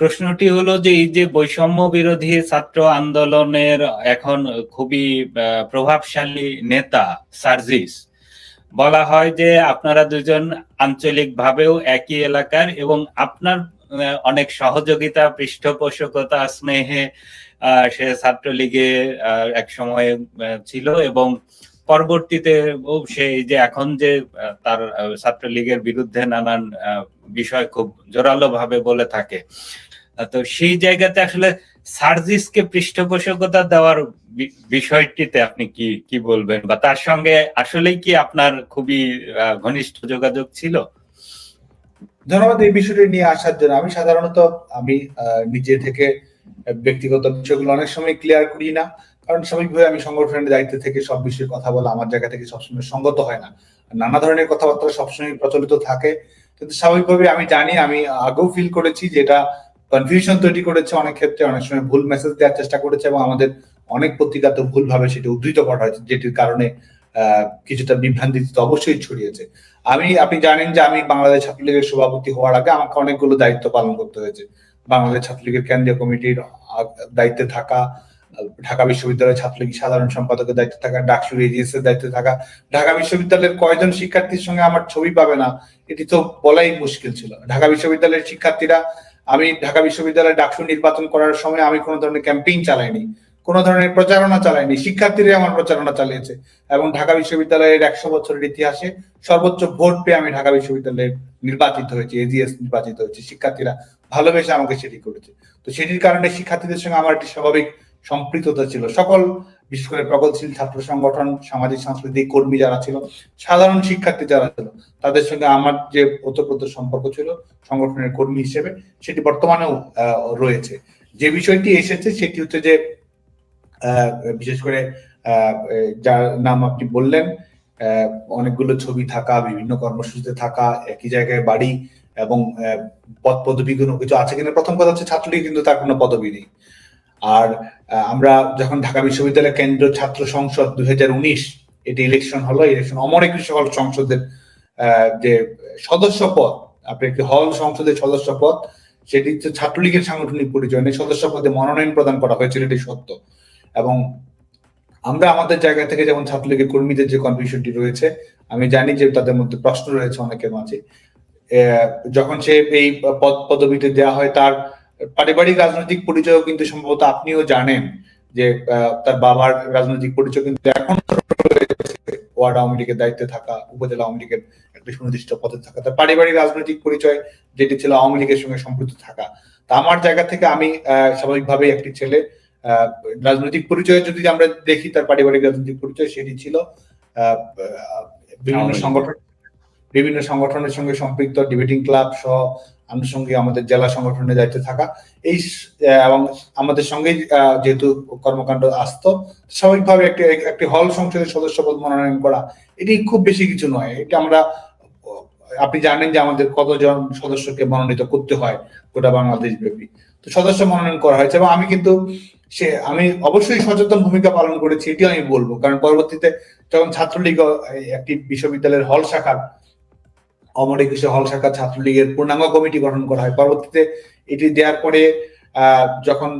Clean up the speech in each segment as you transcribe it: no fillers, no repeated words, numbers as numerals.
প্রশ্নটি হলো যে এই যে বৈষম্য বিরোধী ছাত্র আন্দোলনের এখন খুবই প্রভাবশালী নেতা সার্জিস, বলা হয় যে আপনারা দুজন আঞ্চলিকভাবেও একই এলাকার এবং আপনার অনেক সহযোগিতা, পৃষ্ঠপোষকতা, স্নেহে সে ছাত্রলীগে এক সময় ছিল এবং পরবর্তীতে সে যে এখন যে তার ছাত্রলীগের বিরুদ্ধে নানান বিষয় খুব জোরালো ভাবে বলে থাকে। তো সেই জায়গাতে আসলে সার্জিসকে পৃষ্ঠপোষকতা দেওয়ার বিষয়টিতে আপনি কি কি বলবেন, বা তার সঙ্গে আসলেই কি আপনার খুবই ঘনিষ্ঠ যোগাযোগ ছিল? ধন্যবাদ এই বিষয়টি নিয়ে আসার জন্য। আমি সাধারণত নিজে থেকে ব্যক্তিগত বিষয়গুলো অনেক সময় ক্লিয়ার করি না, কারণ স্বাভাবিকভাবে আমি সংগঠনের দায়িত্ব থেকে সব বিষয়ে কথা বলা আমার জায়গা থেকে সবসময় সঙ্গত হয় না। নানা ধরনের কথাবার্তা সবসময় প্রচলিত থাকে, কিন্তু স্বাভাবিকভাবে আমি জানি, আমি আগেও ফিল করেছি যে এটা কনফিউশন তৈরি করেছে অনেক ক্ষেত্রে, অনেক সময় ভুল মেসেজ দেওয়ার চেষ্টা করেছে এবং আমাদের অনেক পত্রিকাতে ভুলভাবে সেটি উদ্ধৃত করা হয়েছে, যেটির কারণে কিছুটা বিভ্রান্তি তো অবশ্যই ছড়িয়েছে। আপনি জানেন যে আমি বাংলাদেশ ছাত্রলীগের সভাপতি হওয়ার আগে আমাকে অনেকগুলো দায়িত্ব পালন করতে হয়েছে। বাংলাদেশ ছাত্রলীগের কেন্দ্রীয় কমিটির দায়িত্বে থাকা, ঢাকা বিশ্ববিদ্যালয়ের ছাত্রলীগ সাধারণ সম্পাদকের দায়িত্বে থাকা, ডাকসুর এজিএস এর দায়িত্বে থাকা। ঢাকা বিশ্ববিদ্যালয়ের কয়জন শিক্ষার্থীর সঙ্গে আমার ছবি পাবে না এটি তো বলাই মুশকিল ছিল। ঢাকা বিশ্ববিদ্যালয়ের শিক্ষার্থীরা, আমি ঢাকা বিশ্ববিদ্যালয়ে ডাকসু নির্বাচন করার সময় আমি কোনো ধরনের ক্যাম্পেইন চালাইনি, কোনো ধরনের প্রচারণা চালাইনি, শিক্ষার্থীরা আমার প্রচারণা চালিয়েছে। এবং ঢাকা বিশ্ববিদ্যালয়ের 100 বছরের ইতিহাসে সর্বোচ্চ ভোট পেয়ে আমি ঢাকা বিশ্ববিদ্যালয়ে নির্বাচিত হয়েছি, এজিএস নির্বাচিত হয়েছে। শিক্ষার্থীরা ভালোবেসে আমাকে সেটি করেছে। তো সেটির কারণে শিক্ষার্থীদের সঙ্গে আমার একটি স্বাভাবিক সম্পৃক্ততা ছিল। সকল, বিশেষ করে প্রগতিশীল ছাত্র সংগঠন, সামাজিক সাংস্কৃতিক কর্মী যারা ছিল, সাধারণ শিক্ষার্থী যারা ছিল, তাদের সঙ্গে আমার যে ওতপ্রোত সম্পর্ক ছিল সংগঠনের কর্মী হিসেবে, সেটি বর্তমানেও রয়েছে। যে বিষয়টি এসেছে সেটি হচ্ছে যে বিশেষ করে যার নাম আপনি বললেন, অনেকগুলো ছবি থাকা, বিভিন্ন কর্মসূচিতে থাকা, একই জায়গায় বাড়ি এবং পদ পদবি কোনো কিছু আছে কিনা। প্রথম কথা হচ্ছে ছাত্রলীগ কিন্তু তার কোনো পদবি নেই। আর আমরা যখন ঢাকা বিশ্ববিদ্যালয় কেন্দ্রীয় ছাত্র সংসদ 2019 এটি ইলেকশন হলো, ইলেকশন অমর একুশে হল সংসদের যে সদস্য পদ, আপনি একটি হল সংসদের সদস্য পদ, সেটি হচ্ছে ছাত্রলীগের সাংগঠনিক পরিচয় নেই, সদস্য পদে মনোনয়ন প্রদান করা হয়েছিল, এটি সত্য। এবং আমরা আমাদের জায়গা থেকে যেমন ছাত্রলীগের কর্মীদের যে কনফিউশনটি রয়েছে, আমি জানি যে তাদের মধ্যে প্রশ্ন রয়েছে অনেকের মাঝে। যখন সে এই পদ পদবিতে দেওয়া হয়, তার পারিবারিক রাজনৈতিক পরিচয় কিন্তু সম্ভবত আপনিও জানেন যে তার বাবার রাজনৈতিক পরিচয় কিন্তু এখন ওয়ার্ড আওয়ামী লীগের দায়িত্বে থাকা, উপজেলা আওয়ামী লীগের একটি সুনির্দিষ্ট পদে থাকা, তার পারিবারিক রাজনৈতিক পরিচয় যেটি ছিল আওয়ামী লীগের সঙ্গে সম্পৃক্ত থাকা। তা আমার জায়গা থেকে আমি স্বাভাবিকভাবেই একটি ছেলে, রাজনৈতিক পরিচয় যদি আমরা দেখি, তার পারিবারিক রাজনৈতিক পরিচয় সেটি ছিল বিভিন্ন সংগঠনের সঙ্গে সম্পৃক্ত, ডিবেটিং ক্লাব সহ আনুষঙ্গিক আমাদের জেলা সংগঠনের দায়িত্বে থাকা, এই এবং আমাদের সঙ্গে যেহেতু কর্মকাণ্ড আসতো, স্বাভাবিকভাবে একটি হল সংসদের সদস্য পদ মনোনয়ন করা এটি খুব বেশি কিছু নয়। এটা আমরা, আপনি জানেন যে আমাদের কতজন সদস্যকে মনোনীত করতে হয় গোটা বাংলাদেশ ব্যাপী, তো সদস্য মনোনয়ন করা হয়েছে। এবং আমি অবশ্যই সচেতন ভূমিকা পালন করেছি, এটি আমি বলবো, কারণ পরবর্তীতে যখন ছাত্রলীগ একটি বিশ্ববিদ্যালয়ের হল শাখার, অমর একুশে হল শাখা ছাত্রলীগের পূর্ণাঙ্গ কমিটি গঠন করা হয়, পরবর্তীতে এটি দেওয়ার পরে যখন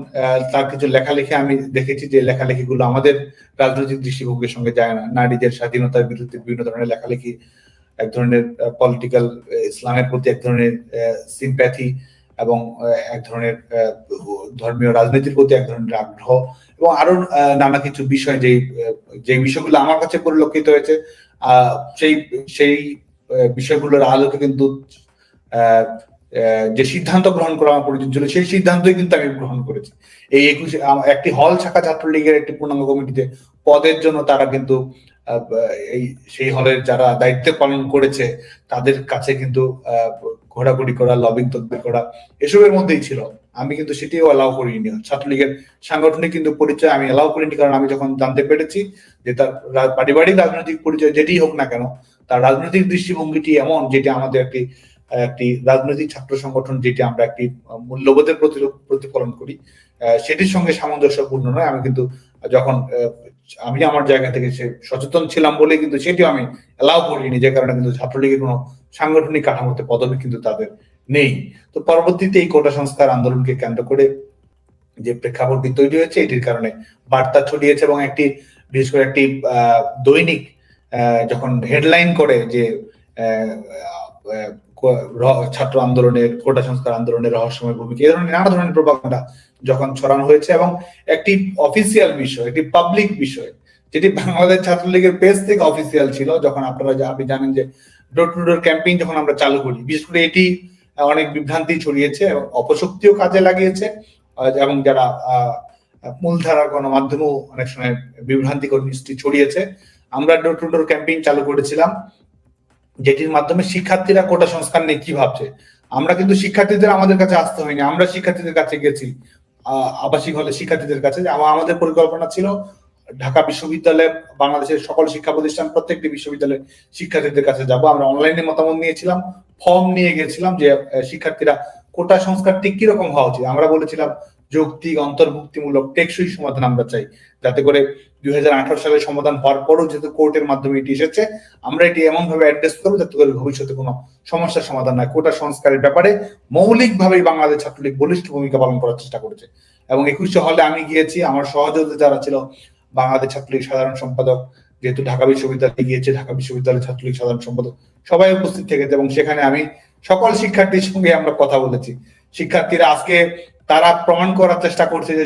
তার কিছু লেখালেখি আমি দেখেছি যে লেখালেখিগুলো আমাদের রাজনৈতিক দৃষ্টিভঙ্গির সঙ্গে যায় না। নারীদের স্বাধীনতার বিরুদ্ধে বিভিন্ন ধরনের লেখালেখি, এক ধরনের পলিটিক্যাল ইসলামের প্রতি এক ধরনের সিম্প্যাথি এবং এক ধরনের ধর্মীয় রাজনীতির প্রতি এক ধরনের আগ্রহ এবং আরো নানা কিছু বিষয়, যে বিষয়গুলো আমার কাছে পরিলক্ষিত হয়েছে, সেই বিষয়গুলোর আলোকে কিন্তু যে সিদ্ধান্ত গ্রহণ করা আমার প্রয়োজন ছিল, সেই সিদ্ধান্তই কিন্তু আমি গ্রহণ করেছি। এই 21 একটি হল শাখা ছাত্রলীগের একটি পূর্ণাঙ্গ কমিটিতে পদের জন্য তারা কিন্তু সেই হলের যারা দায়িত্ব পালন করেছে তাদের কাছে কিন্তু ঘোরাঘুরি করা, লবিং তদবির করা, এসবের মধ্যেই ছিল। আমি কিন্তু সেটিও অ্যালাউ করিনি। ছাত্রলীগের সাংগঠনিক কিন্তু পরিচয় আমি অ্যালাউ করিনি, কারণ আমি যখন জানতে পেরেছি যে তার পারিবারিক রাজনৈতিক পরিচয় যেটি হোক না কেন, তার রাজনৈতিক দৃষ্টিভঙ্গিটি এমন যেটি আমাদের একটি রাজনৈতিক ছাত্র সংগঠন, যেটি আমরা একটি মূল্যবোধের প্রতিফলন করি, সেটির সঙ্গে সামঞ্জস্যপূর্ণ নয়। আমি কিন্তু যখন আমি আমার জায়গা থেকে সচেতন ছিলাম বলে কিন্তু সেটিও আমি অ্যালাউ করিনি, যে কারণে কিন্তু ছাত্রলীগের কোনো সাংগঠনিক কাঠামোতে পদবি কিন্তু তাদের নেই। তো পরবর্তীতে এই কোটা সংস্কার আন্দোলনকে কেন্দ্র করে যে প্রেক্ষাপটটি তৈরি হয়েছে, এটির কারণে বার্তা ছড়িয়েছে এবং একটি বিশেষ করে একটি দৈনিক যখন হেডলাইন করে যে ছাত্র আন্দোলনের, কোটা সংস্কার আন্দোলনের রহস্যময় ভূমিকা, এই ধরনের নানা ধরনের প্রোপাগান্ডা যখন ছড়ানো হয়েছে এবং একটি অফিসিয়াল বিষয়, একটি পাবলিক বিষয়, যেটি বাংলাদেশ ছাত্রলীগের পেজ থেকে অফিসিয়াল ছিল, যখন আপনি জানেন যে ডোর টু ডোর ক্যাম্পেইন যখন আমরা চালু করি, বিশেষ করে এটি অনেক বিভ্রান্তি ছড়িয়েছে এবং অপশক্তিও কাজে লাগিয়েছে, এবং যারা মূলধারার গণমাধ্যমেও অনেক সময় বিভ্রান্তিকর নিউজটি ছড়িয়েছে। আমরা ডোর টু ডোর ক্যাম্পেইন চালু করেছিলাম, যেটির মাধ্যমে শিক্ষার্থীরা কোটা সংস্কার নিয়ে কি ভাবছে। আমরা কিন্তু শিক্ষার্থীদের আমাদের কাছে আসতে হয়নি, আমরা শিক্ষার্থীদের কাছে গেছি, আবাসিক হলে শিক্ষার্থীদের কাছে। আমাদের পরিকল্পনা ছিল ঢাকা বিশ্ববিদ্যালয়ে, বাংলাদেশের সকল শিক্ষা প্রতিষ্ঠান, প্রত্যেকটি বিশ্ববিদ্যালয়ে শিক্ষার্থীদের কাছে যাব। আমরা অনলাইনে মতামত নিয়েছিলাম, ফর্ম নিয়ে গেছিলাম যে শিক্ষার্থীরা কোটা সংস্কারটি কিরকম হওয়া উচিত। আমরা বলেছিলাম যৌক্তিক, অন্তর্ভুক্তিমূলক, টেকসই সমাধান আমরা চাই, যাতে করে 2018 সালে সমাধান হওয়ার পরও যেহেতু কোর্টের মাধ্যমে এটি এসেছে, আমরা এটি এমন ভাবে অ্যাড্রেস করবো যাতে করে ভবিষ্যতে কোনো সমস্যার সমাধান হয়। কোটা সংস্কারের ব্যাপারে মৌলিকভাবেই বাংলাদেশ ছাত্রলীগ বলিষ্ঠ ভূমিকা পালন করার চেষ্টা করেছে এবং 21 হলে আমি গিয়েছি, আমার সহযোগী যারা ছিল, বাংলাদেশ ছাত্রলীগ সাধারণ সম্পাদক, যেহেতু ঢাকা বিশ্ববিদ্যালয়ে গিয়েছে, ঢাকা বিশ্ববিদ্যালয়ের ছাত্রলীগ সাধারণ সম্পাদক সবাই উপস্থিত থেকেছে এবং সেখানে আমি সকল শিক্ষার্থীর সঙ্গে আমরা কথা বলেছি। শিক্ষার্থীরা আজকে তারা প্রমাণ করার চেষ্টা করছে যে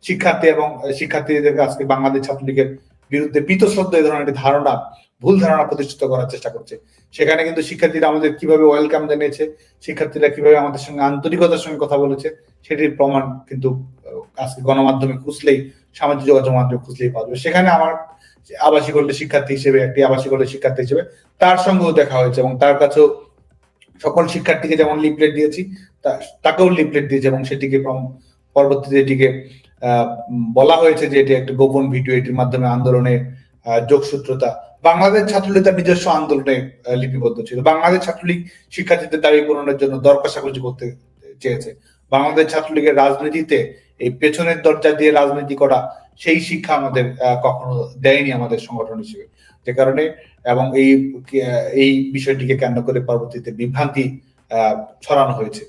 শিক্ষার্থীদের আজকে বাংলাদেশ ছাত্রলীগের বিরুদ্ধে বীতশ্রদ্ধ এই ধরনের একটি ধারণা, ভুল ধারণা প্রতিষ্ঠিত করার চেষ্টা করছে। সেখানে কিন্তু শিক্ষার্থীরা আমাদের কিভাবে ওয়েলকাম জানিয়েছে, শিক্ষার্থীরা কিভাবে আমাদের সঙ্গে আন্তরিকতার সঙ্গে কথা বলেছে, সেটির প্রমাণ কিন্তু আজকে গণমাধ্যমে খুঁজলেই, সামাজিক যোগাযোগ মাধ্যমে খুঁজলেই পাওয়া যাবে। সেখানে আমার আবাসিক হলে শিক্ষার্থী হিসেবে, তার সঙ্গেও দেখা হয়েছে এবং তার কাছেও সকল শিক্ষার্থীকে যেমন লিফলেট দিয়েছি, তাকেও লিফলেট দিয়েছে এবং সেটিকে পরবর্তীতে এটিকে বলা হয়েছে যে এটি একটা গোপন ভিডিও, এটির মাধ্যমে আন্দোলনের যোগসূত্রতা। বাংলাদেশ ছাত্রলীগ তার নিজস্ব আন্দোলনে লিপিবদ্ধ ছিল। বাংলাদেশ ছাত্রলীগ শিক্ষার্থীদের দাবি পূরণের জন্য দর কষাকষি করতে চেয়েছে। বাংলাদেশ ছাত্রলীগের রাজনীতিতে এই পেছনের দরজা দিয়ে রাজনীতি করা, সেই শিক্ষা আমাদের কখনো দেয়নি আমাদের সংগঠন হিসেবে। যে কারণে এবং এই বিষয়টিকে কেন্দ্র করে পরবর্তীতে বিভ্রান্তি ছড়ানো হয়েছে।